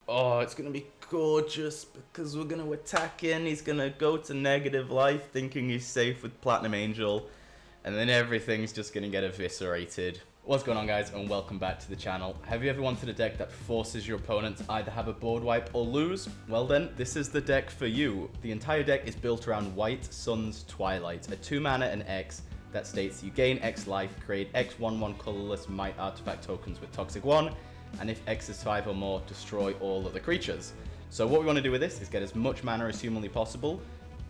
Oh, it's going to be gorgeous because we're going to attack in. He's going to go to negative life thinking he's safe with Platinum Angel. And then everything's just going to get eviscerated. What's going on, guys, and welcome back to the channel. Have you ever wanted a deck that forces your opponent to either have a board wipe or lose? Well then, this is the deck for you. The entire deck is built around White Sun's Twilight, a 2-mana and X that states you gain X life, create X 1/1 colorless Might artifact tokens with Toxic 1, and if X is 5 or more, destroy all other creatures. So what we want to do with this is get as much mana as humanly possible,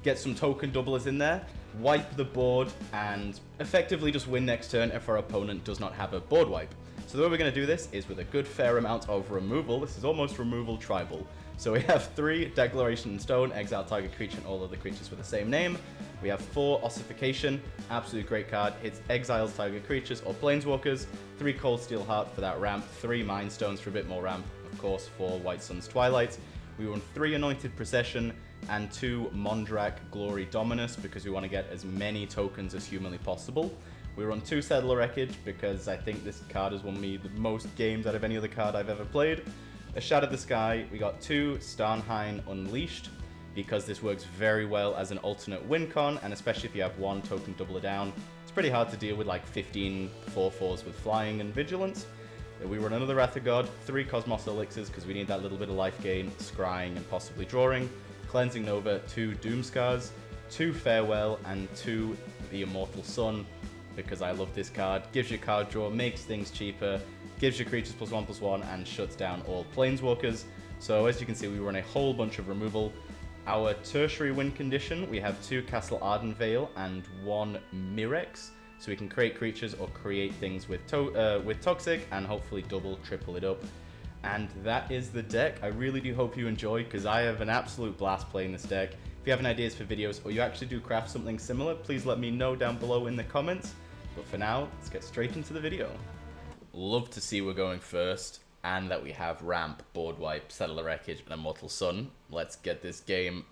get some token doublers in there, wipe the board, and effectively just win next turn if our opponent does not have a board wipe. So the way we're going to do this is with a good fair amount of removal. This is almost removal tribal. So we have 3 Declaration in Stone, exile target creature and all other creatures with the same name. We have 4 Ossification, absolutely great card, hits exiles target creatures or planeswalkers, 3 Coldsteel Heart for that ramp, 3 Mind Stones for a bit more ramp, of course 4 White Sun's Twilight. We run 3 Anointed Procession and 2 Mondrak Glory Dominus because we want to get as many tokens as humanly possible. We run 2 Settle the Wreckage because I think this card has won me the most games out of any other card I've ever played. A Shatter the Sky, we got 2 Starnheim Unleashed because this works very well as an alternate win con, and especially if you have 1 token doubler down, it's pretty hard to deal with like 15 4/4s with flying and vigilance. We run another Wrath of God, 3 Cosmos Elixirs because we need that little bit of life gain, scrying and possibly drawing, Cleansing Nova, 2 Doomskars, 2 Farewell, and 2 the Immortal Sun because I love this card. Gives you card draw, makes things cheaper, gives you creatures +1/+1, and shuts down all planeswalkers. So as you can see, we run a whole bunch of removal. Our tertiary win condition, we have 2 Castle Ardenvale and 1 Mirrex. So we can create creatures or create things with Toxic and hopefully double, triple it up. And that is the deck. I really do hope you enjoy because I have an absolute blast playing this deck. If you have any ideas for videos or you actually do craft something similar, please let me know down below in the comments. But for now, let's get straight into the video. Love to see we're going first and that we have ramp, board wipe, Settle the Wreckage, and Immortal Sun. Let's get this game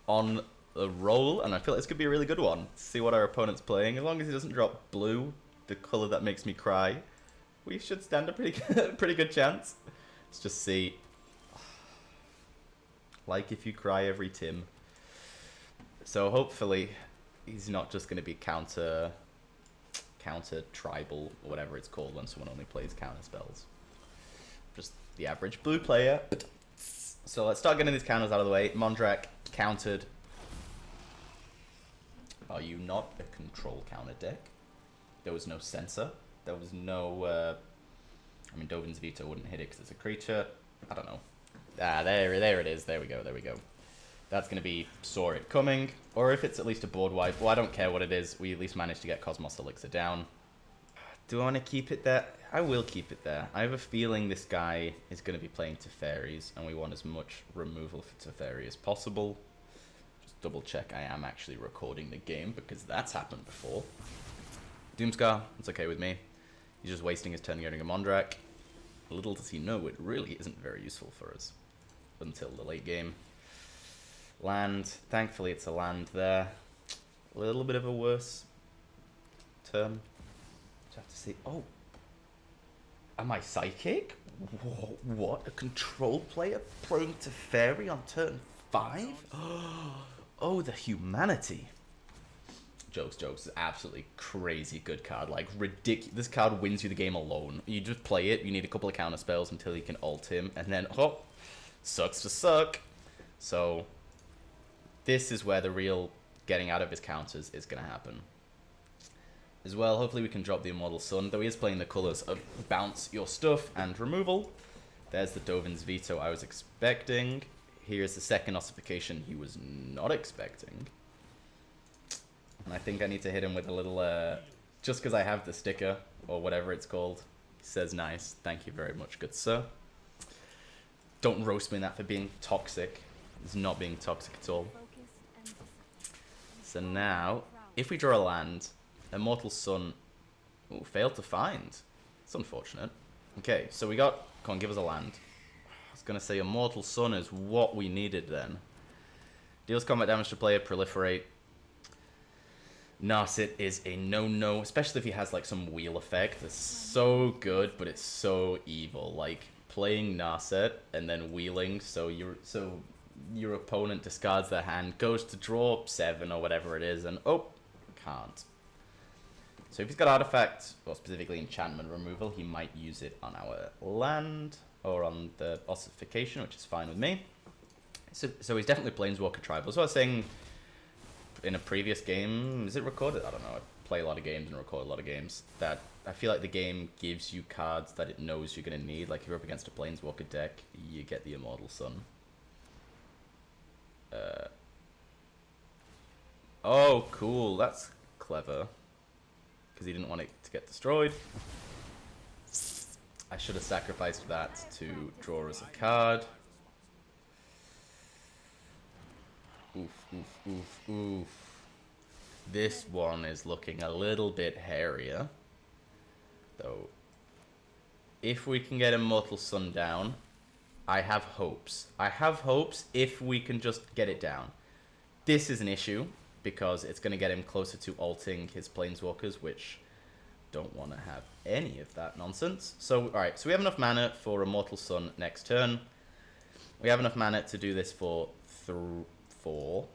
on the roll, and I feel like this could be a really good one. See what our opponent's playing. As long as he doesn't drop blue, the color that makes me cry, we should stand a pretty good chance. Let's just see. Like if you cry every Tim. So hopefully he's not just going to be counter tribal or whatever it's called when someone only plays counter spells. Just the average blue player. So let's start getting these counters out of the way. Mondrak countered. Are you not a control counter deck? There was no censor. There was no I mean, Dovin's Veto wouldn't hit it because it's a creature. I don't know. Ah, there it is. There we go. That's going to be saw it coming. Or if it's at least a board wipe. Well, I don't care what it is. We at least managed to get Cosmos Elixir down. Do I want to keep it there? I will keep it there. I have a feeling this guy is going to be playing Teferis, and we want as much removal for Teferi as possible. Just double check I am actually recording the game because that's happened before. Doomskar, it's okay with me. He's just wasting his turn getting a Mondrak. Little does he know it really isn't very useful for us until the late game. Land, thankfully it's a land there. A little bit of a worse turn. Just have to see. Oh, am I psychic? What? A control player playing Teferi on turn 5? Oh, the humanity. Jokes. Absolutely crazy good card. Like, ridiculous. This card wins you the game alone. You just play it. You need a couple of counter spells until you can ult him. And then, oh, sucks to suck. So, this is where the real getting out of his counters is going to happen. As well, hopefully we can drop the Immortal Sun. Though he is playing the colors of bounce your stuff and removal. There's the Dovin's Veto I was expecting. Here's the second Ossification he was not expecting. And I think I need to hit him with a little, just because I have the sticker, or whatever it's called. He says nice. Thank you very much, good sir. Don't roast me in that for being toxic. It's not being toxic at all. So now, if we draw a land, Immortal Sun failed to find. It's unfortunate. Okay, so we got, come on, give us a land. I was going to say Immortal Sun is what we needed then. Deals combat damage to player, proliferate. Narset is a no-no, especially if he has like some wheel effect. It's so good, but it's so evil. Like, playing Narset and then wheeling, so your opponent discards their hand, goes to draw 7 or whatever it is, and can't. So if he's got artifact, or specifically enchantment removal, he might use it on our land or on the Ossification, which is fine with me. So he's definitely Planeswalker tribal. So I was saying in a previous game, is it recorded? I don't know. I play a lot of games and record a lot of games. That I feel like the game gives you cards that it knows you're going to need. Like if you're up against a Planeswalker deck, you get the Immortal Sun. Oh, cool. That's clever. Because he didn't want it to get destroyed. I should have sacrificed that to draw us a card. Oof, oof, oof, oof. This one is looking a little bit hairier. Though, if we can get Immortal Sun down, I have hopes. I have hopes if we can just get it down. This is an issue, because it's going to get him closer to alting his Planeswalkers, which don't want to have any of that nonsense. So, alright, so we have enough mana for Immortal Sun next turn. We have enough mana to do this for 4.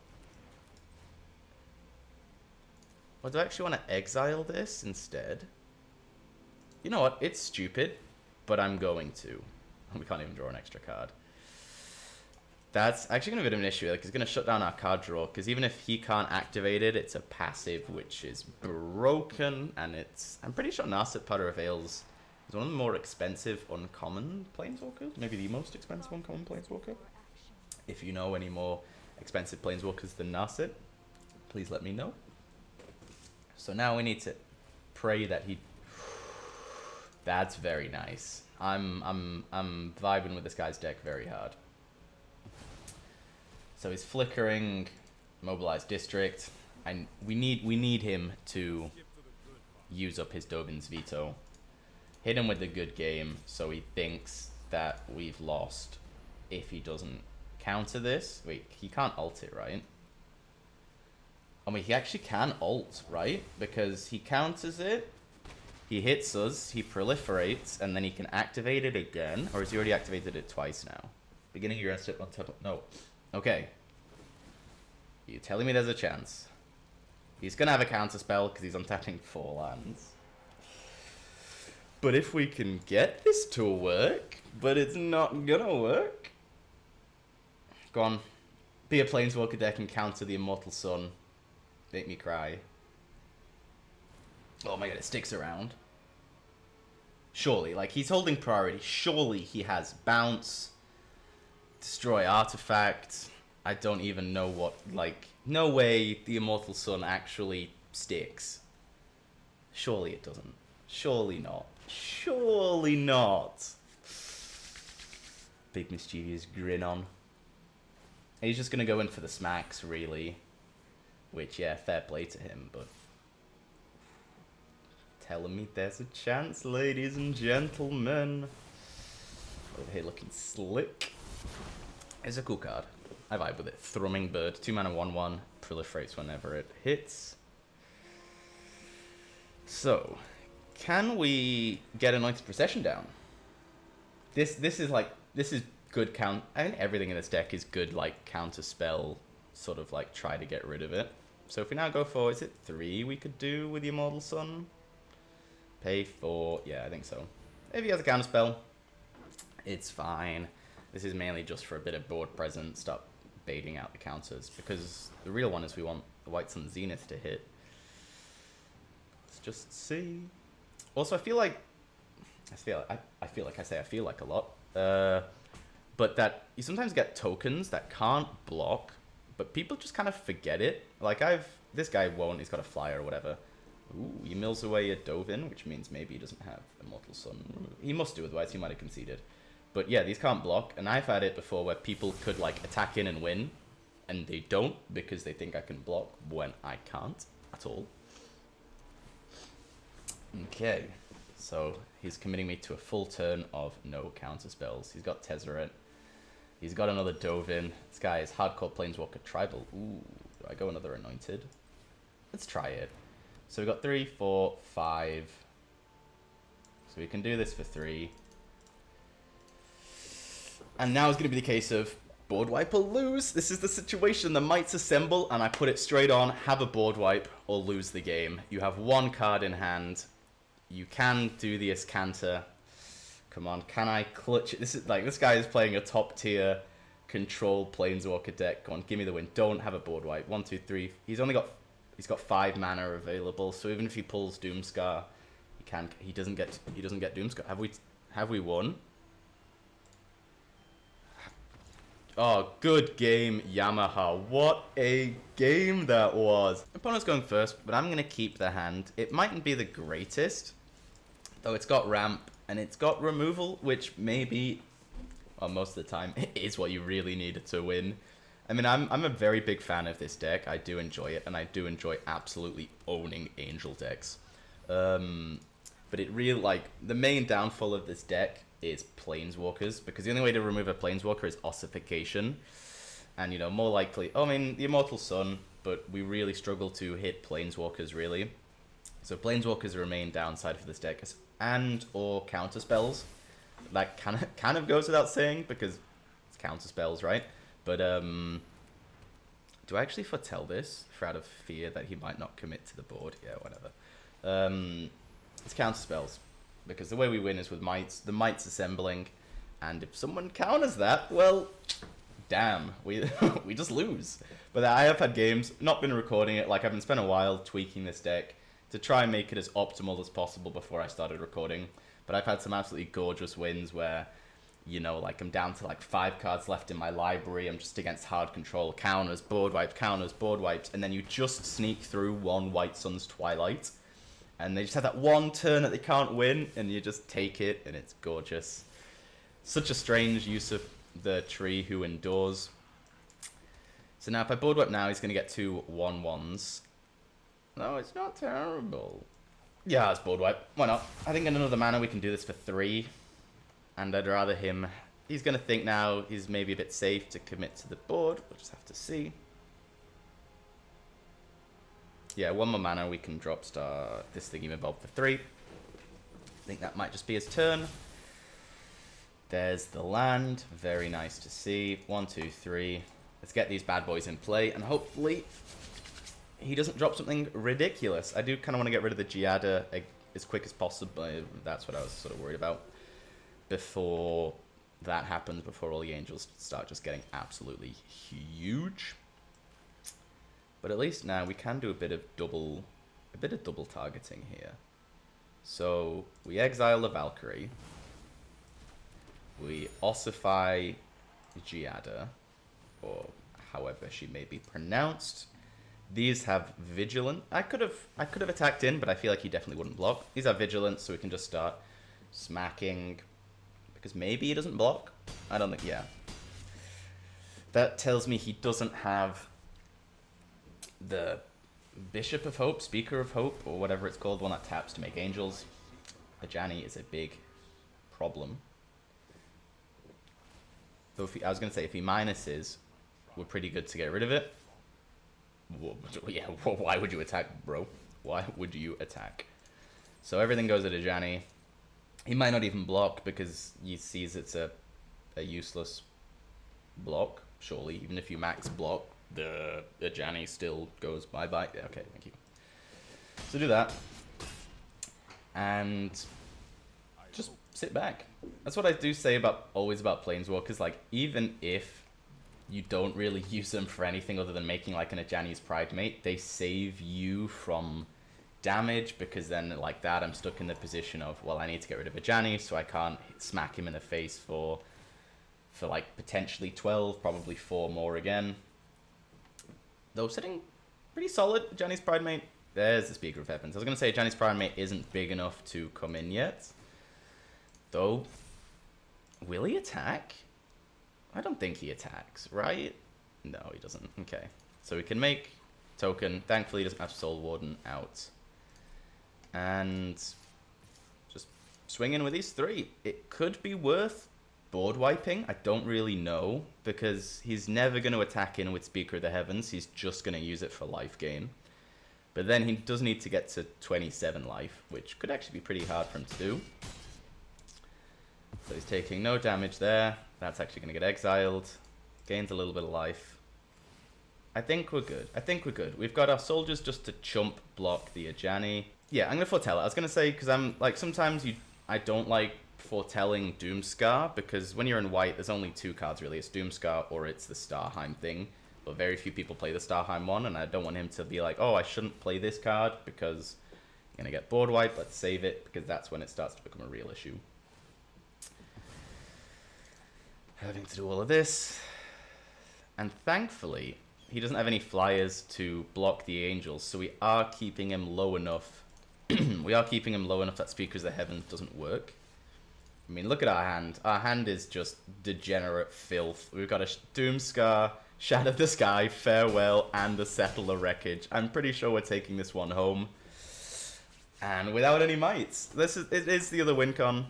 Or do I actually want to exile this instead? You know what? It's stupid, but I'm going to. We can't even draw an extra card. That's actually going to be a bit of an issue. Like, it's going to shut down our card draw, because even if he can't activate it, it's a passive, which is broken, and it's... I'm pretty sure Narset Veils is one of the more expensive uncommon Planeswalkers. Maybe the most expensive uncommon Planeswalker. If you know any more expensive Planeswalkers than Narset, please let me know. So now we need to pray that he... That's very nice. I'm vibing with this guy's deck very hard. So he's flickering, mobilize district, and we need him to use up his Dovin's veto. Hit him with the good game, so he thinks that we've lost if he doesn't counter this. Wait, he can't ult it, right? I mean, he actually can ult, right? Because he counters it, he hits us, he proliferates, and then he can activate it again. Or has he already activated it twice now? Beginning of your end step on top. No. Okay. You're telling me there's a chance. He's going to have a counter spell because he's untapping 4 lands. But if we can get this to work, but it's not going to work. Go on. Be a Planeswalker deck and counter the Immortal Sun. Make me cry. Oh my god, it sticks around. Surely, like, he's holding priority. Surely he has bounce, destroy artifact. I don't even know what, like, no way the Immortal Sun actually sticks. Surely it doesn't. Surely not. Surely not. Big mischievous grin on. He's just gonna go in for the smacks, really. Which, yeah, fair play to him, but... Telling me there's a chance, ladies and gentlemen. Over here looking slick. It's a cool card. I vibe with it. Thrumming Bird, 2 mana 1/1, proliferates whenever it hits. So, can we get Anointed Procession down? This is good count. I think everything in this deck is good, like, counter spell, sort of like try to get rid of it. So if we now go for, is it 3 we could do with the Immortal Sun? Pay 4, yeah, I think so. If he has a counter spell, it's fine. This is mainly just for a bit of board presence, stop baiting out the counters, because the real one is we want the White Sun Zenith to hit. Let's just see. Also, I feel like a lot. But that you sometimes get tokens that can't block, but people just kind of forget it. Like this guy won't, he's got a flyer or whatever. Ooh, he mills away a Dovin, which means maybe he doesn't have Immortal Sun. He must do, otherwise he might have conceded. But yeah, these can't block, and I've had it before where people could like attack in and win, and they don't because they think I can block when I can't at all. Okay, so he's committing me to a full turn of no counter spells. He's got Tezzeret. He's got another Dovin. This guy is hardcore Planeswalker tribal. Ooh, do I go another Anointed? Let's try it. So we've got 3, 4, 5. So we can do this for 3. And now it's going to be the case of board wipe or lose. This is the situation. The mites assemble, and I put it straight on. Have a board wipe or lose the game. You have one card in hand. You can do the Ascanta. Come on, can I clutch it? This is like, this guy is playing a top tier control Planeswalker deck. Come on, give me the win. Don't have a board wipe. 1, 2, 3. He's got 5 mana available. So even if he pulls Doomskar, he doesn't get Doomskar. Have we won? Oh, good game, Yamaha. What a game that was. Opponent's going first, but I'm going to keep the hand. It mightn't be the greatest, though it's got ramp and it's got removal, which maybe, well, most of the time, is what you really need to win. I mean, I'm a very big fan of this deck. I do enjoy it, and I do enjoy absolutely owning Angel decks. But it really, like, the main downfall of this deck is Planeswalkers, because the only way to remove a Planeswalker is Ossification. And, you know, more likely, I mean, the Immortal Sun, but we really struggle to hit Planeswalkers, really. So Planeswalkers are a main downside for this deck, and or counter spells. That kind of goes without saying, because it's counter spells, right? But, do I actually foretell this for out of fear that he might not commit to the board? Yeah, whatever. It's counter spells. Because the way we win is with mites, the mites assembling, and if someone counters that, well, damn, we just lose. But I have had games, not been recording it, like I've been spending a while tweaking this deck to try and make it as optimal as possible before I started recording. But I've had some absolutely gorgeous wins where, you know, like I'm down to like 5 cards left in my library, I'm just against hard control, counters, board wipes, and then you just sneak through one White Sun's Twilight. And they just have that one turn that they can't win, and you just take it, and it's gorgeous. Such a strange use of the tree who endures. So now if I board wipe now, he's going to get 2 1/1s. No, it's not terrible. Yeah, it's board wipe. Why not? I think in another mana we can do this for 3. And I'd rather him... He's going to think now he's maybe a bit safe to commit to the board. We'll just have to see. Yeah, 1 more mana, we can drop this thing involved for 3. I think that might just be his turn. There's the land. Very nice to see. 1, 2, 3. Let's get these bad boys in play, and hopefully he doesn't drop something ridiculous. I do kind of want to get rid of the Giada as quick as possible. That's what I was sort of worried about. Before that happens, before all the angels start just getting absolutely huge. But at least now we can do a bit of double targeting here. So we exile the Valkyrie. We ossify Giada, or however she may be pronounced. These have Vigilant. I could have attacked in, but I feel like he definitely wouldn't block. These have Vigilance, so we can just start smacking. Because maybe he doesn't block. I don't think, yeah. That tells me he doesn't have the Bishop of Hope, Speaker of Hope, or whatever it's called, one that taps to make angels. Ajani is a big problem. Though I was going to say, if he minuses, we're pretty good to get rid of it. Well, yeah, why would you attack, bro? Why would you attack? So everything goes at Ajani. He might not even block because he sees it's a useless block, surely. Even if you max block, the Ajani still goes bye-bye. Yeah, okay, thank you. So do that. And just sit back. That's what I do say always about Planeswalkers. Like, even if you don't really use them for anything other than making like an Ajani's Pride Mate, they save you from damage, because then like that I'm stuck in the position of, well, I need to get rid of Ajani, so I can't smack him in the face for like potentially 12, probably 4 more again. Though sitting pretty solid. Ajani's Pride Mate. There's the Speaker of Heavens. I was going to say Ajani's Pride Mate isn't big enough to come in yet. Though, will he attack? I don't think he attacks, right? No, he doesn't. Okay. So we can make token. Thankfully, he doesn't have Soul Warden out. And just swing in with these 3. It could be worth board wiping. I don't really know, because he's never going to attack in with Speaker of the Heavens. He's just going to use it for life gain. But then he does need to get to 27 life, which could actually be pretty hard for him to do. So he's taking no damage there. That's actually going to get exiled. Gains a little bit of life. I think we're good. I think we're good. We've got our soldiers just to chump block the Ajani. Yeah, I'm going to foretell it. I was going to say, because I'm like, sometimes I don't like foretelling Doomskar, because when you're in white, there's only two cards really. It's Doomskar or it's the Starnheim thing. But very few people play the Starnheim one, and I don't want him to be like, oh, I shouldn't play this card because I'm going to get board wipe. Let's save it, because that's when it starts to become a real issue. Having to do all of this. And thankfully, he doesn't have any flyers to block the angels, so we are keeping him low enough. We are keeping him low enough that Speakers of the Heavens doesn't work. I mean, look at our hand. Our hand is just degenerate filth. We've got a Doomskar, Shatter the Sky, Farewell, and a Settle the Wreckage. I'm pretty sure we're taking this one home. And without any mites. It is the other win con.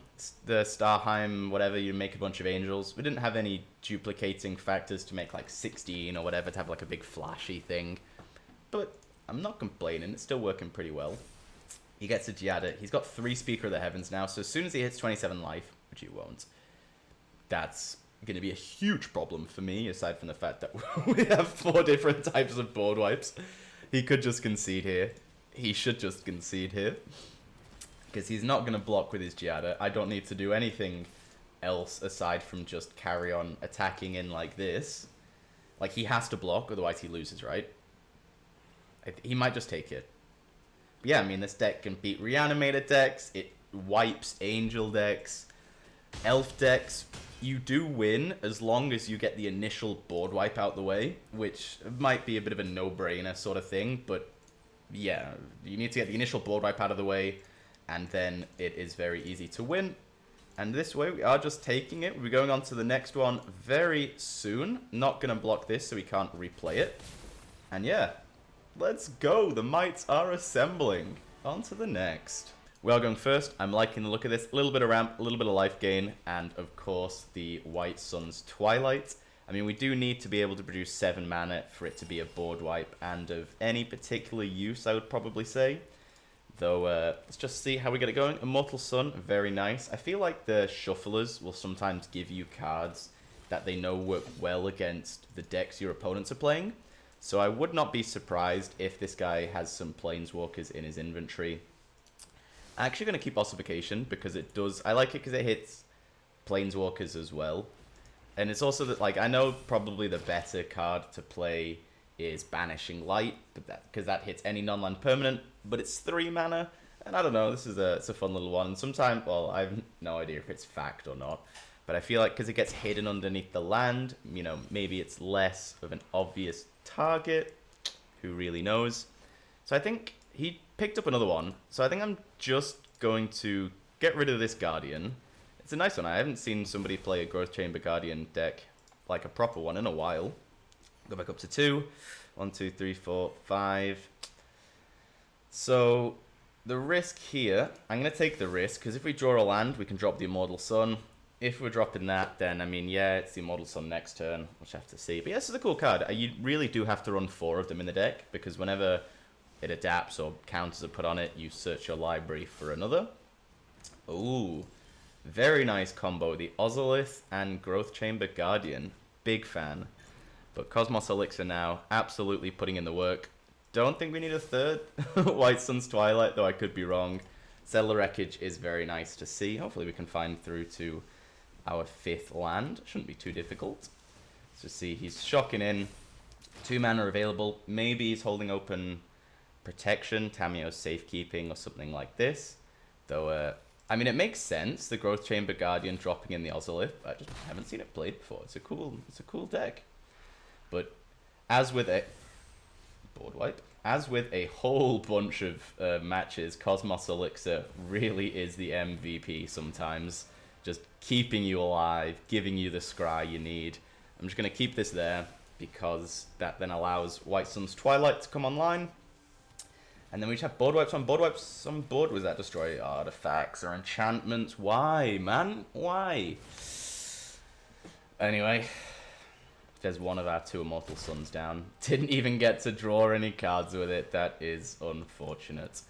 The Starnheim, whatever, you make a bunch of angels. We didn't have any duplicating factors to make like 16 or whatever, to have like a big flashy thing. But I'm not complaining, it's still working pretty well. He gets a Giada. He's got 3 Speaker of the Heavens now, so as soon as he hits 27 life, which he won't, that's going to be a huge problem for me, aside from the fact that we have 4 different types of board wipes. He could just concede here. He should just concede here, because he's not going to block with his Giada. I don't need to do anything else aside from just carry on attacking in like this. Like, he has to block, otherwise he loses, right? He might just take it. But yeah, I mean, this deck can beat Reanimated decks. It wipes Angel decks. Elf decks, you do win as long as you get the initial board wipe out the way, which might be a bit of a no-brainer sort of thing, but yeah, you need to get the initial board wipe out of the way, and then it is very easy to win. And this way, we are just taking it. We're going on to the next one very soon. Not going to block this, so we can't replay it. And yeah, let's go. The mites are assembling. On to the next. We are going first. I'm liking the look of this. A little bit of ramp, a little bit of life gain, and of course, the White Sun's Twilight. I mean, we do need to be able to produce 7 mana for it to be a board wipe, and of any particular use, I would probably say. Though, let's just see how we get it going. Immortal Sun, very nice. I feel like the shufflers will sometimes give you cards that they know work well against the decks your opponents are playing. So I would not be surprised if this guy has some Planeswalkers in his inventory. I'm actually going to keep Ossification, because it does... I like it because it hits Planeswalkers as well. And it's also that, like, I know probably the better card to play is Banishing Light, because that hits any non-land permanent, but it's 3 mana, and I don't know, it's a fun little one. And sometimes, well, I have no idea if it's fact or not, but I feel like because it gets hidden underneath the land, you know, maybe it's less of an obvious target. Who really knows? So I think he picked up another one, so I think I'm just going to get rid of this Guardian. It's a nice one. I haven't seen somebody play a Growth Chamber Guardian deck, like a proper one, in a while. Go back up to 2. 1, 2, 3, 4, 5. So, the risk here, I'm going to take the risk, because if we draw a land, we can drop the Immortal Sun. If we're dropping that, then, I mean, yeah, it's the Immortal Sun next turn, which I have to see. But yeah, this is a cool card. You really do have to run 4 of them in the deck, because whenever it adapts or counters are put on it, you search your library for another. Ooh. Very nice combo, the Ozolith and Growth Chamber Guardian. Big fan. But Cosmos Elixir now, absolutely putting in the work. Don't think we need a third White Sun's Twilight, though I could be wrong. Settle the Wreckage is very nice to see. Hopefully we can find through to our 5th land. Shouldn't be too difficult. Let's just see, he's shocking in. 2 mana available. Maybe he's holding open Protection, Tamio's Safekeeping, or something like this. Though, I mean, it makes sense, the Growth Chamber Guardian dropping in the Ozolith. I just haven't seen it played before. It's a cool deck. But as with a board wipe, as with a whole bunch of matches, Cosmos Elixir really is the MVP sometimes. Just keeping you alive, giving you the scry you need. I'm just going to keep this there, because that then allows White Sun's Twilight to come online. And then we just have board wipes on board wipes on board. Was that destroy artifacts or enchantments? Why, man? Why? Anyway, there's one of our 2 Immortal Suns down. Didn't even get to draw any cards with it. That is unfortunate.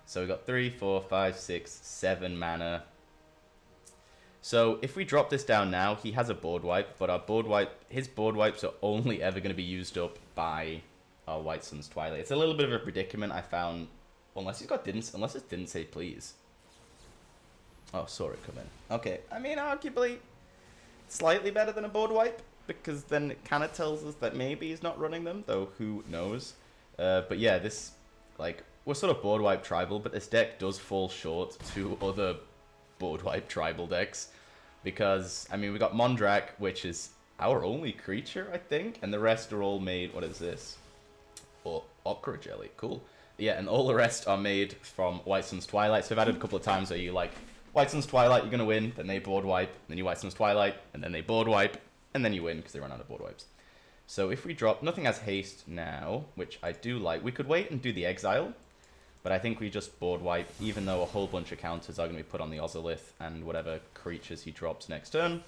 So we got 3, 4, 5, 6, 7 mana. So if we drop this down now, he has a board wipe, but his board wipes are only ever going to be used up by our White Sun's Twilight. It's a little bit of a predicament I found, unless it didn't say please. Oh, saw it come in. Okay, I mean, arguably slightly better than a board wipe, because then it kind of tells us that maybe he's not running them, though who knows. But yeah, this, like, we're sort of board wipe tribal, but this deck does fall short to other board wipe tribal decks, because, I mean, we got Mondrak, which is our only creature, I think, and the rest are all made, what is this? Or Okra Jelly, cool. Yeah, and all the rest are made from White Sun's Twilight, so I've added a couple of times where you, like, White Sun's Twilight, you're going to win, then they board wipe, then you White Sun's Twilight, and then they board wipe, and then you win, because they run out of board wipes. So if we drop, nothing has haste now, which I do like. We could wait and do the exile, but I think we just board wipe, even though a whole bunch of counters are going to be put on the Ozolith and whatever creatures he drops next turn.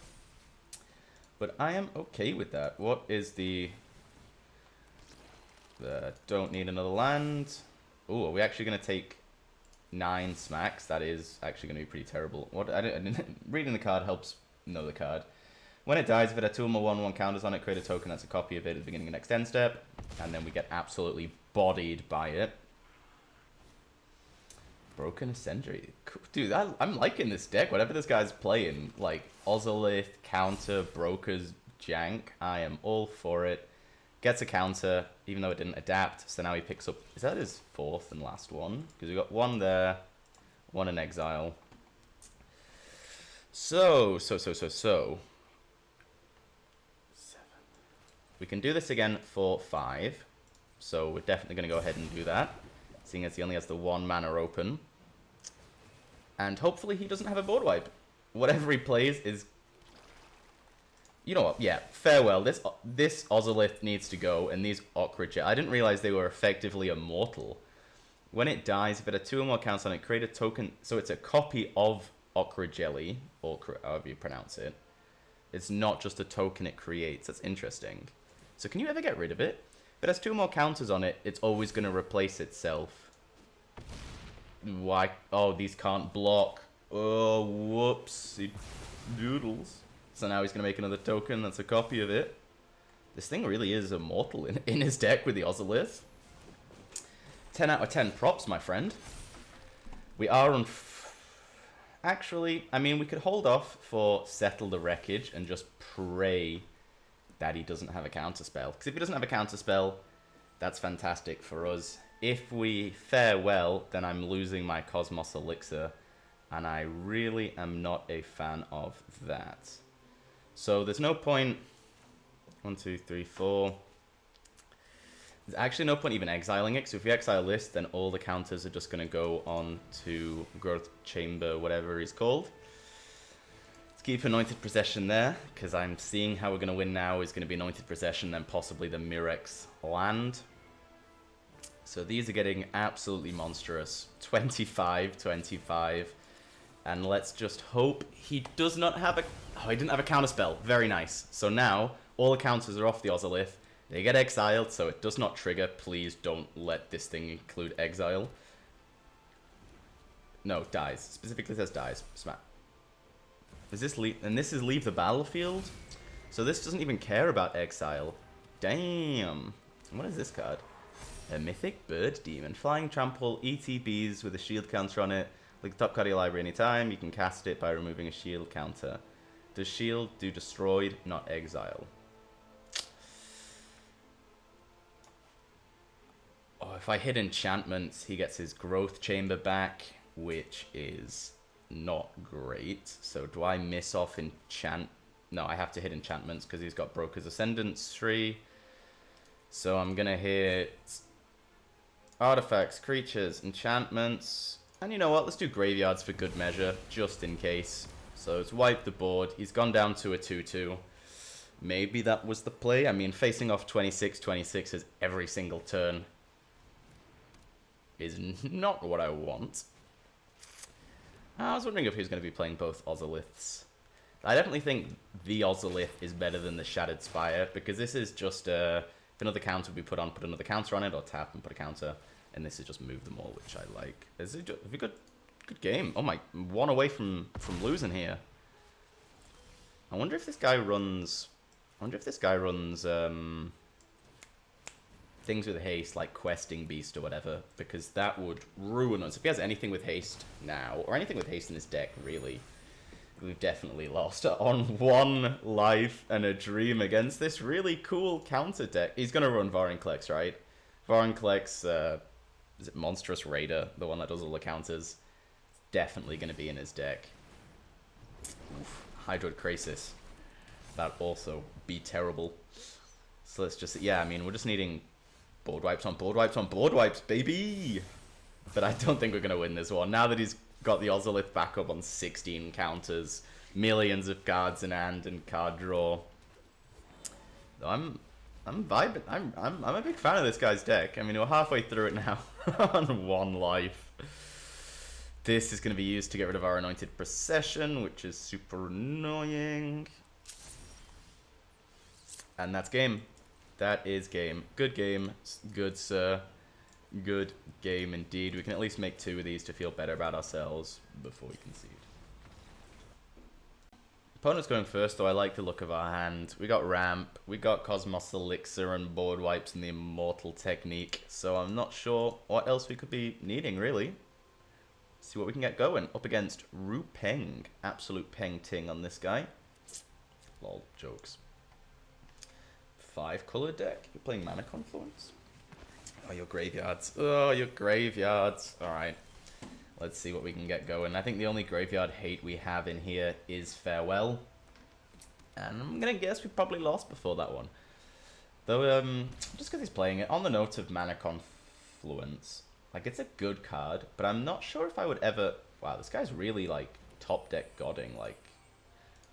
But I am okay with that. What is the don't need another land. Oh, are we actually going to take 9 smacks? That is actually going to be pretty terrible. What? Reading the card helps know the card. When it dies, if it had 2 or more 1/1 counters on it, create a token that's a copy of it at the beginning of the next end step, and then we get absolutely bodied by it. Broken Ascendery. Dude, I'm liking this deck. Whatever this guy's playing, like Ozolith, counter, Brokers, Jank, I am all for it. Gets a counter, even though it didn't adapt, so now he picks up... Is that his 4th and last one? Because we got 1 there, 1 in exile. So... 7. We can do this again for 5, so we're definitely going to go ahead and do that, seeing as he only has the 1 mana open. And hopefully he doesn't have a board wipe. Whatever he plays is... You know what? Yeah, farewell. This Ozolith needs to go, and these Okra... I didn't realize they were effectively immortal. When it dies, if it had 2 or more counts on it, create a token... So it's a copy of Okra Jelly, or however you pronounce it. It's not just a token it creates. That's interesting. So can you ever get rid of it? If it has 2 more counters on it, it's always going to replace itself. Why? Oh, these can't block. Oh, whoopsie doodles. So now he's going to make another token that's a copy of it. This thing really is immortal in his deck with the Ozolith. 10 out of 10 props, my friend. We are on... Actually, I mean, we could hold off for Settle the Wreckage and just pray that he doesn't have a counterspell. Because if he doesn't have a counterspell, that's fantastic for us. If we fare well, then I'm losing my Cosmos Elixir, and I really am not a fan of that. So there's no point... 1, 2, 3, 4... There's actually no point even exiling it, so if we exile this, then all the counters are just going to go on to Growth Chamber, whatever he's called. Let's keep Anointed Procession there, because I'm seeing how we're going to win now is going to be Anointed Procession, then possibly the Mirrex land. So these are getting absolutely monstrous. 25, 25. And let's just hope he does not have a... Oh, he didn't have a counterspell. Very nice. So now, all the counters are off the Ozolith. They get exiled, so it does not trigger. Please don't let this thing include exile. No, dies. Specifically says dies. Smack. Is this leave? And this is leave the battlefield? So this doesn't even care about exile. Damn. What is this card? A Mythic Bird Demon. Flying Trample, ETBs with a shield counter on it. Like the top card of your library anytime. You can cast it by removing a shield counter. Does shield do destroyed, not exile? Oh, if I hit enchantments, he gets his Growth Chamber back, which is not great. So do I miss off enchant? No, I have to hit enchantments because he's got Broker's Ascendance 3. So I'm going to hit artifacts, creatures, enchantments. And you know what? Let's do graveyards for good measure, just in case. So it's wiped the board. He's gone down to a 2-2. Maybe that was the play. I mean, facing off 26-26 is every single turn is not what I want. I was wondering if he was going to be playing both Ozoliths. I definitely think the Ozolith is better than the Shattered Spire, because this is just, if another counter would be put on, put another counter on it, or tap and put a counter, and this is just move them all, which I like. It's a good game. Oh my, 1 away from losing here. I wonder if this guy runs... things with haste, like Questing Beast or whatever, because that would ruin us. If he has anything with haste now, or anything with haste in his deck, really, we've definitely lost on 1 life and a dream against this really cool counter deck. He's going to run Vorinclex, right? Vorinclex, is it Monstrous Raider, the one that does all the counters? Definitely going to be in his deck. Oof. Hydroid Krasis. That also be terrible. So let's just... Yeah, I mean, we're just needing board wipes on board wipes on board wipes, baby! But I don't think we're going to win this one. Now that he's got the Ozolith back up on 16 counters, millions of cards in hand and card draw. I'm vibing. I'm a big fan of this guy's deck. I mean, we're halfway through it now on 1 life. This is going to be used to get rid of our Anointed Procession, which is super annoying. And that's game. That is game. Good game. Good, sir. Good game indeed. We can at least make 2 of these to feel better about ourselves before we concede. Opponent's going first, though. I like the look of our hand. We got Ramp, we got Cosmos Elixir and board wipes and the Immortal Technique. So I'm not sure what else we could be needing, really. See what we can get going. Up against Ru Peng. Absolute Peng Ting on this guy. Lol, jokes. 5-color deck. You're playing Mana Confluence. Oh, your graveyards. Oh, your graveyards. Alright. Let's see what we can get going. I think the only graveyard hate we have in here is Farewell. And I'm going to guess we probably lost before that one. Though, just because he's playing it. On the note of Mana Confluence, like, it's a good card, but I'm not sure if I would ever... Wow, this guy's really, like, top deck godding, like...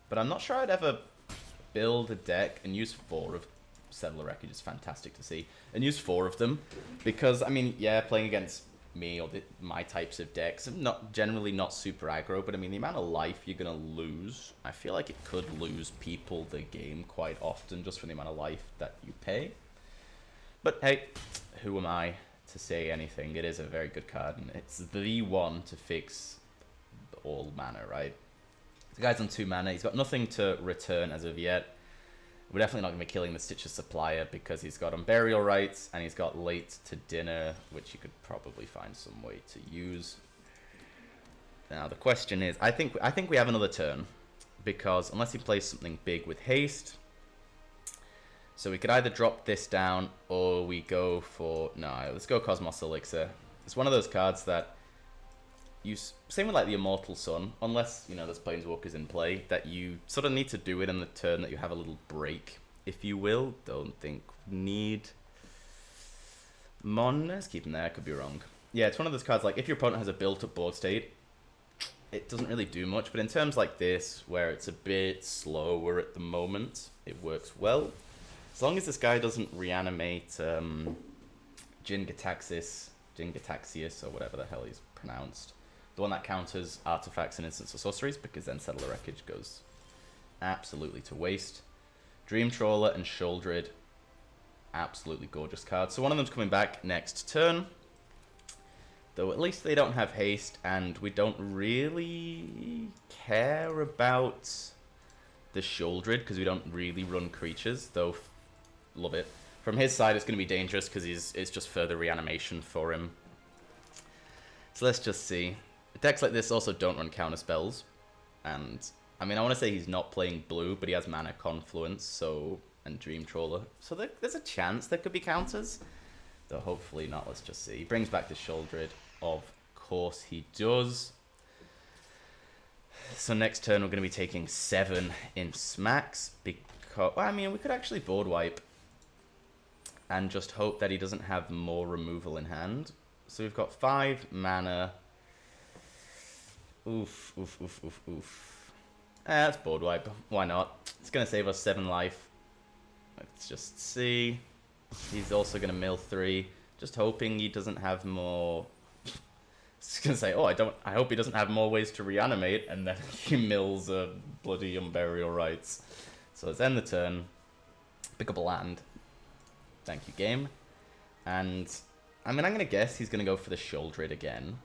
But I'm not sure I'd ever build a deck and use 4 of... Settle the Wreckage is fantastic to see. And use 4 of them. Because, I mean, yeah, playing against me or my types of decks, generally not super aggro, but I mean, the amount of life you're going to lose, I feel like it could lose people the game quite often just for the amount of life that you pay. But hey, who am I to say anything? It is a very good card, and it's the one to fix all mana, right? The guy's on 2 mana. He's got nothing to return as of yet. We're definitely not going to be killing the Stitcher Supplier because he's got Burial Rites and he's got Late to Dinner, which you could probably find some way to use. Now the question is, I think we have another turn, because unless he plays something big with haste, so we could either drop this down or we go for... No, let's go Cosmos Elixir. It's one of those cards that you... Same with like the Immortal Sun, unless, you know, there's Planeswalkers in play, that you sort of need to do it in the turn that you have a little break, if you will. Don't think need... Let's keep him there, could be wrong. Yeah, it's one of those cards, like, if your opponent has a built-up board state, it doesn't really do much, but in terms like this, where it's a bit slower at the moment, it works well. As long as this guy doesn't reanimate Jin-Gitaxias, or whatever the hell he's pronounced. The one that counters artifacts and instants or sorceries, because then Settle the Wreckage goes absolutely to waste. Dream Trawler and Sheoldred, absolutely gorgeous cards. So one of them's coming back next turn. Though at least they don't have haste, and we don't really care about the Sheoldred, because we don't really run creatures, though love it. From his side, it's going to be dangerous, because it's just further reanimation for him. So let's just see. Decks like this also don't run counter spells, and I mean, I want to say he's not playing blue, but he has Mana Confluence, so, and Dream Trawler, so there's a chance there could be counters, though hopefully not. Let's just see. He brings back the Sheoldred, of course he does. So next turn we're going to be taking 7 in smacks, because, well, I mean, we could actually board wipe and just hope that he doesn't have more removal in hand. So we've got 5 mana. Oof, oof, oof, oof, oof. That's board wipe. Why not? It's going to save us 7 life. Let's just see. He's also going to mill 3. Just hoping he doesn't have more... I was going to say, oh, I hope he doesn't have more ways to reanimate, and then he mills a bloody Burial Rites. So let's end the turn. Pick up a land. Thank you, game. And... I mean, I'm going to guess he's going to go for the Sheoldred again.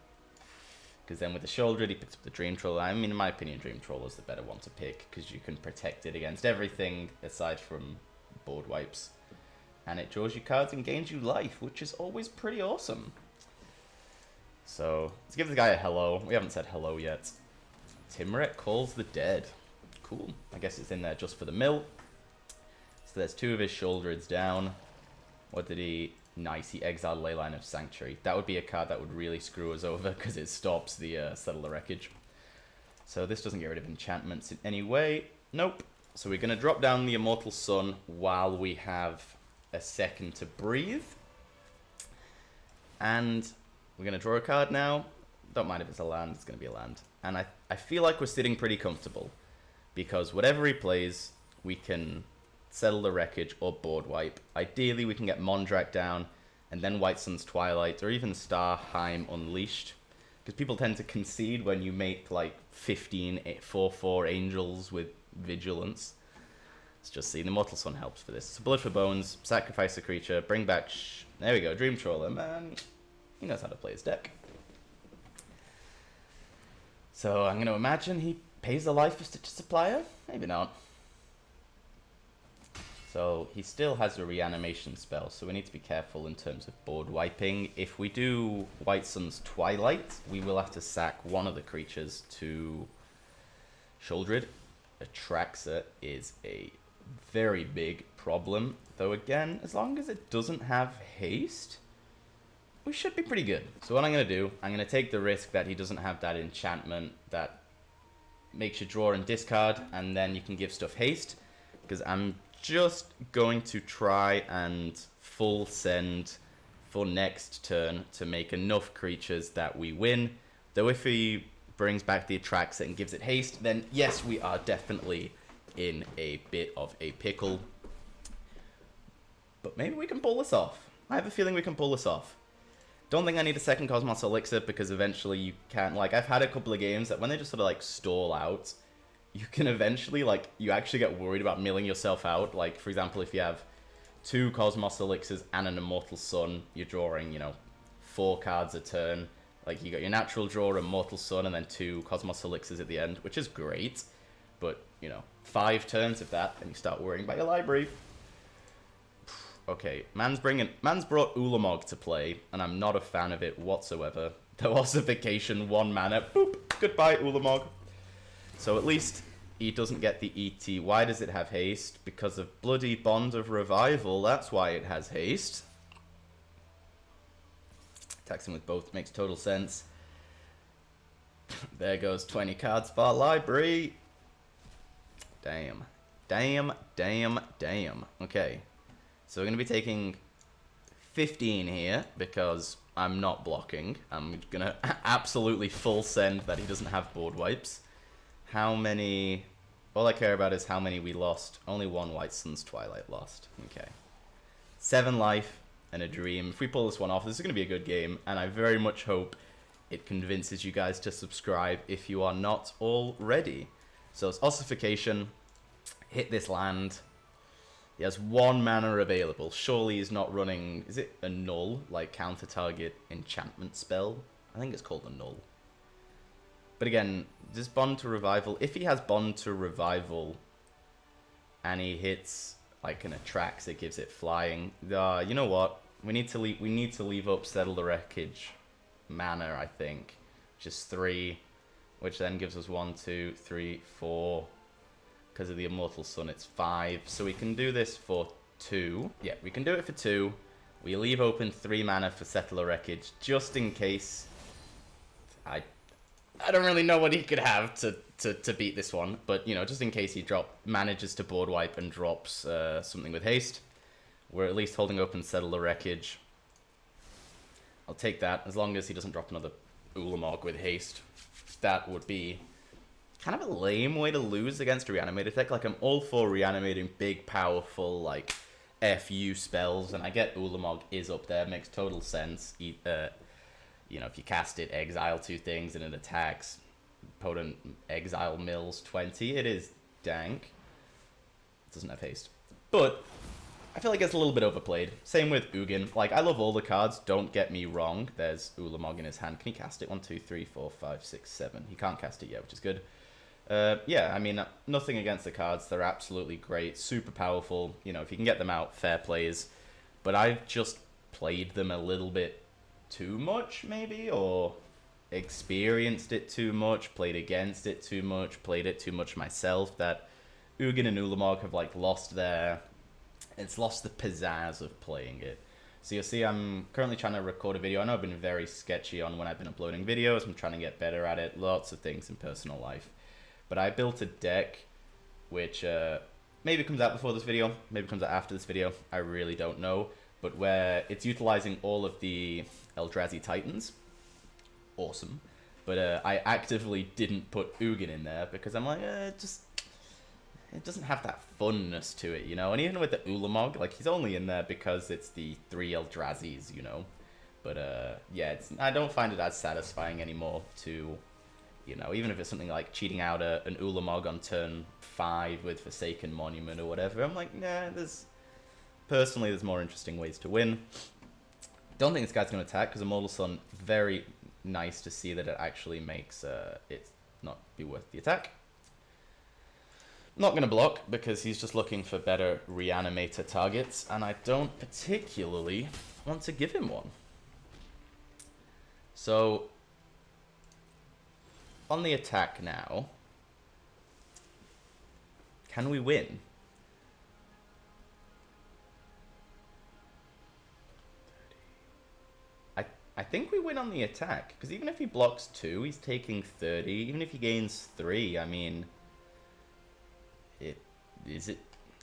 Because then with the Shoulder, he picks up the Dream Trawler. I mean, in my opinion, Dream Trawler is the better one to pick, because you can protect it against everything aside from board wipes. And it draws you cards and gains you life, which is always pretty awesome. So, let's give the guy a hello. We haven't said hello yet. Mirrex Calls the Dead. Cool. I guess it's in there just for the mill. So there's 2 of his Shoulderids down. What did he... Nice, he exiled Leyline of Sanctuary. That would be a card that would really screw us over because it stops the Settle the Wreckage. So this doesn't get rid of enchantments in any way. Nope. So we're going to drop down the Immortal Sun while we have a second to breathe. And we're going to draw a card now. Don't mind if it's a land, it's going to be a land. And I feel like we're sitting pretty comfortable because whatever he plays, we can... Settle the Wreckage or board wipe. Ideally, we can get Mondrak down, and then White Sun's Twilight, or even Starnheim Unleashed. Because people tend to concede when you make like 15 4/4 angels with Vigilance. Let's just see. The Immortal Sun helps for this. So Blood for Bones, sacrifice a creature, bring back... There we go, Dream Trawler. Man, he knows how to play his deck. So I'm going to imagine he pays the life for Stitcher Supplier? Maybe not. So he still has a reanimation spell, so we need to be careful in terms of board wiping. If we do White Sun's Twilight, we will have to sack one of the creatures to Shouldered. Atraxa is a very big problem, though again, as long as it doesn't have haste, we should be pretty good. So what I'm going to do, I'm going to take the risk that he doesn't have that enchantment that makes you draw and discard, and then you can give stuff haste, because I'm just going to try and full send for next turn to make enough creatures that we win. Though if he brings back the Atraxa and gives it haste, then yes, we are definitely in a bit of a pickle. But maybe we can pull this off. I have a feeling we can pull this off. Don't think I need a second Cosmos Elixir because eventually you can't, like, I've had a couple of games that when they just sort of like stall out, you can eventually, like, you actually get worried about milling yourself out. Like, for example, if you have 2 Cosmos Elixirs and an Immortal Sun, you're drawing, you know, 4 cards a turn. Like, you got your natural draw, Immortal Sun, and then 2 Cosmos Elixirs at the end, which is great. But, you know, 5 turns of that, and you start worrying about your library. Okay, man's brought Ulamog to play, and I'm not a fan of it whatsoever. The Ossification, 1 mana, boop, goodbye Ulamog. So at least he doesn't get the ET. Why does it have haste? Because of bloody Bond of Revival. That's why it has haste. Attacks him with both. Makes total sense. There goes 20 cards for our library. Damn. Damn, damn, damn. Okay. So we're going to be taking 15 here because I'm not blocking. I'm going to absolutely full send that he doesn't have board wipes. How many... All I care about is how many we lost. Only 1 White Sun's Twilight lost. Okay. 7 life and a dream. If we pull this one off, this is going to be a good game. And I very much hope it convinces you guys to subscribe if you are not already. So it's Ossification. Hit this land. He has 1 mana available. Surely he's not running... Is it a null? Like counter target enchantment spell? I think it's called a null. But again, this Bond to Revival, if he has Bond to Revival and he hits like an Atraxa, it gives it flying. You know what? We need to leave up Settle the Wreckage mana, I think. Just 3, which then gives us 1, 2, 3, 4. Because of the Immortal Sun, it's 5. So we can do this for 2. Yeah, we can do it for 2. We leave open 3 mana for Settle the Wreckage, just in case. I don't really know what he could have to beat this one, but, you know, just in case he manages to board wipe and drops something with haste, we're at least holding open Settle the Wreckage. I'll take that, as long as he doesn't drop another Ulamog with haste. That would be kind of a lame way to lose against a reanimated deck. Like, I'm all for reanimating big, powerful, like, FU spells, and I get Ulamog is up there, makes total sense. You know, if you cast it, exile 2 things and it attacks, potent exile mills 20. It is dank. It doesn't have haste. But I feel like it's a little bit overplayed. Same with Ugin. Like, I love all the cards, don't get me wrong. There's Ulamog in his hand. Can he cast it? 1, 2, 3, 4, 5, 6, 7. He can't cast it yet, which is good. Yeah, I mean, nothing against the cards. They're absolutely great, super powerful. You know, if you can get them out, fair plays. But I've just played them a little bit too much, maybe, or experienced it too much, played against it too much, played it too much myself, that Ugin and Ulamog have, like, lost their... It's lost the pizzazz of playing it. So you'll see I'm currently trying to record a video. I know I've been very sketchy on when I've been uploading videos. I'm trying to get better at it. Lots of things in personal life. But I built a deck which maybe comes out before this video, maybe comes out after this video. I really don't know. But where it's utilizing all of the Eldrazi Titans. Awesome. But I actively didn't put Ugin in there because I'm like, it doesn't have that funness to it, you know? And even with the Ulamog, like, he's only in there because it's the 3 Eldrazi's, you know? But, yeah, I don't find it as satisfying anymore to, you know, even if it's something like cheating out an Ulamog on turn 5 with Forsaken Monument or whatever. I'm like, nah, personally, there's more interesting ways to win. Don't think this guy's going to attack because Immortal Sun, very nice to see that it actually makes it not be worth the attack. Not going to block because he's just looking for better reanimator targets, and I don't particularly want to give him one. So, on the attack now, can we win? I think we win on the attack, because even if he blocks 2, he's taking 30. Even if he gains 3, I mean...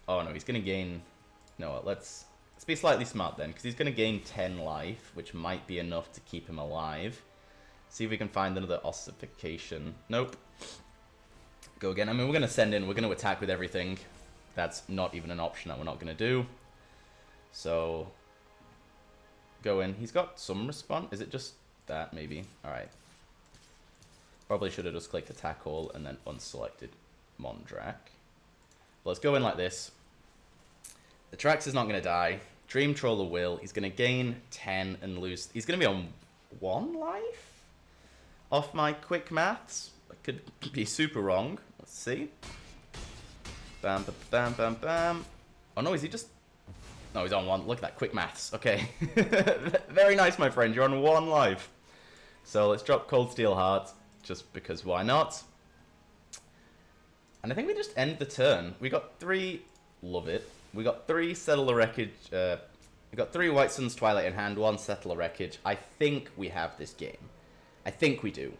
Oh no, he's going to gain... No, let's be slightly smart then, because he's going to gain 10 life, which might be enough to keep him alive. See if we can find another Ossification. Nope. Go again. I mean, we're going to send in, we're going to attack with everything. That's not even an option that we're not going to do. So, go in. He's got some response. Is it just that, maybe? Alright. Probably should have just clicked attack all and then unselected Mondrak. Let's go in like this. The Trax is not going to die. Dream Trawler will. He's going to gain 10 and lose. He's going to be on 1 life? Off my quick maths. I could be super wrong. Let's see. Bam, bam, bam, bam, bam. Oh no, is he just... No, he's on 1. Look at that, quick maths. Okay. Very nice, my friend. You're on 1 life. So let's drop Coldsteel Heart, just because why not? And I think we just end the turn. We got 3... Love it. We got 3 Settle the Wreckage. We got 3 White Suns Twilight in hand, 1 Settle the Wreckage. I think we have this game. I think we do.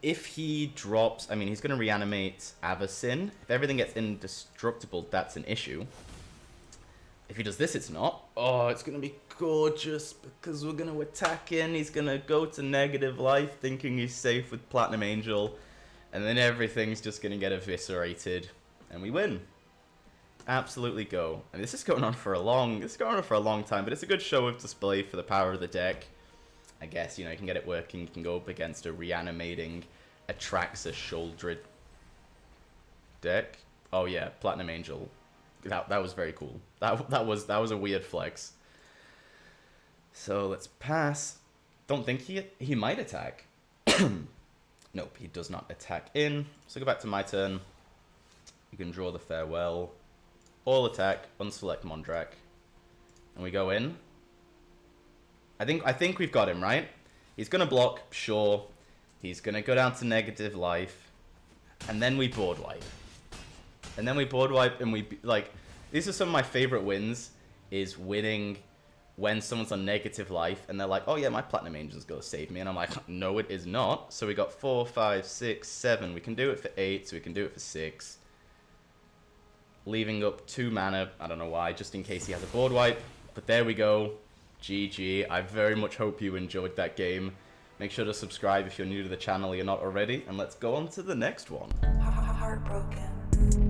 If he drops... I mean, he's going to reanimate Avacyn. If everything gets indestructible, that's an issue. If he does this, it's not. Oh, it's going to be gorgeous because we're going to attack in. He's going to go to negative life thinking he's safe with Platinum Angel. And then everything's just going to get eviscerated. And we win. Absolutely go. And this is going on for a long time, but it's a good show of display for the power of the deck. I guess, you know, you can get it working. You can go up against a reanimating Atraxa Shouldered deck. Oh yeah, Platinum Angel. That was very cool. That was a weird flex. So let's pass. Don't think he might attack. Nope, he does not attack in. So go back to my turn. You can draw the farewell. All attack, unselect Mondrak. And we go in. I think we've got him, right? He's gonna block, sure. He's gonna go down to negative life. And then we board wipe. And then we board wipe and we, like, these are some of my favorite wins, is winning when someone's on negative life and they're like, oh yeah, my Platinum Angel's gonna save me. And I'm like, no, it is not. So we got 4, 5, 6, 7. We can do it for 8, so we can do it for 6. Leaving up 2 mana, I don't know why, just in case he has a board wipe. But there we go. GG. I very much hope you enjoyed that game. Make sure to subscribe if you're new to the channel or you're not already. And let's go on to the next one. Heartbroken.